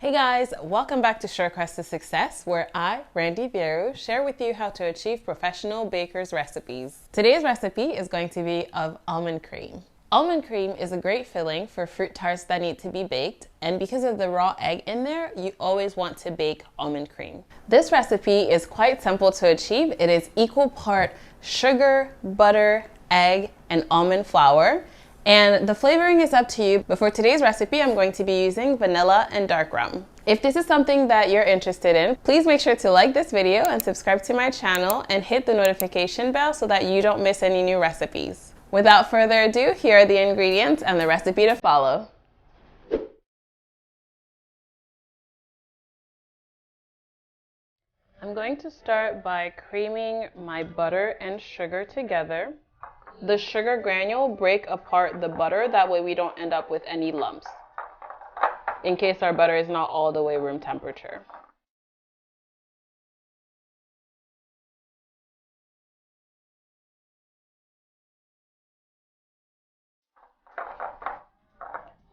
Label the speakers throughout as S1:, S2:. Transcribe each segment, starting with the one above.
S1: Hey guys, welcome back to Shortcuts to Success, where I, Randy Vieru, share with you how to achieve professional baker's recipes. Today's recipe is going to be of almond cream. Almond cream is a great filling for fruit tarts that need to be baked, and because of the raw egg in there, you always want to bake almond cream. This recipe is quite simple to achieve. It is equal part sugar, butter, egg, and almond flour. And the flavoring is up to you, but for today's recipe, I'm going to be using vanilla and dark rum. If this is something that you're interested in, please make sure to like this video and subscribe to my channel and hit the notification bell so that you don't miss any new recipes. Without further ado, here are the ingredients and the recipe to follow. I'm going to start by creaming my butter and sugar together. The sugar granule break apart the butter, that way we don't end up with any lumps, in case our butter is not all the way room temperature.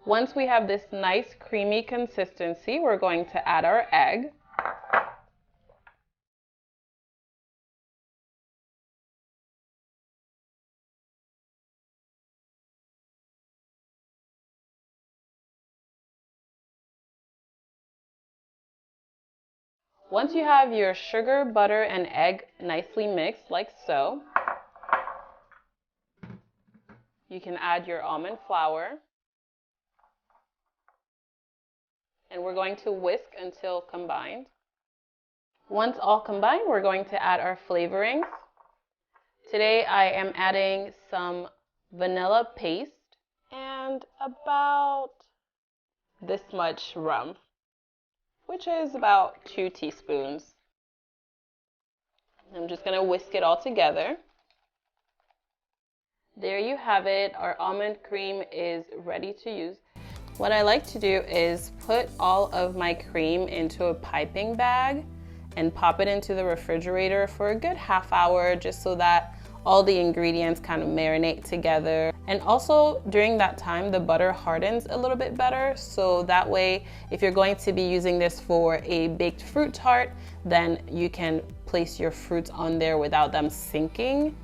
S1: Once we have this nice creamy consistency, we're going to add our egg. Once you have your sugar, butter, and egg nicely mixed, like so, you can add your almond flour. And we're going to whisk until combined. Once all combined, we're going to add our flavorings. Today I am adding some vanilla paste and about this much rum, which is about 2 teaspoons. I'm just going to whisk it all together. There you have it. Our almond cream is ready to use. What I like to do is put all of my cream into a piping bag and pop it into the refrigerator for a good half hour, just so that all the ingredients kind of marinate together. And also during that time, the butter hardens a little bit better. So that way, if you're going to be using this for a baked fruit tart, then you can place your fruits on there without them sinking.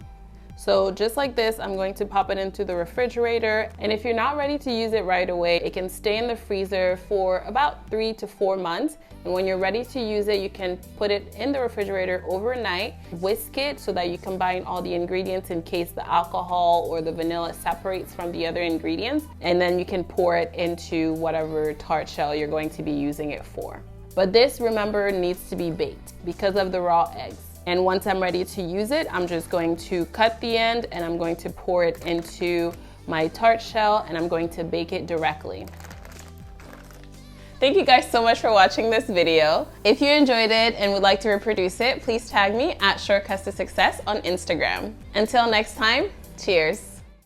S1: So just like this, I'm going to pop it into the refrigerator. And if you're not ready to use it right away, it can stay in the freezer for about 3 to 4 months. And when you're ready to use it, you can put it in the refrigerator overnight, whisk it so that you combine all the ingredients in case the alcohol or the vanilla separates from the other ingredients. And then you can pour it into whatever tart shell you're going to be using it for. But this, remember, needs to be baked because of the raw eggs. And once I'm ready to use it, I'm just going to cut the end and I'm going to pour it into my tart shell and I'm going to bake it directly. Thank you guys so much for watching this video. If you enjoyed it and would like to reproduce it, please tag me at Shortcuts to Success on Instagram. Until next time, cheers.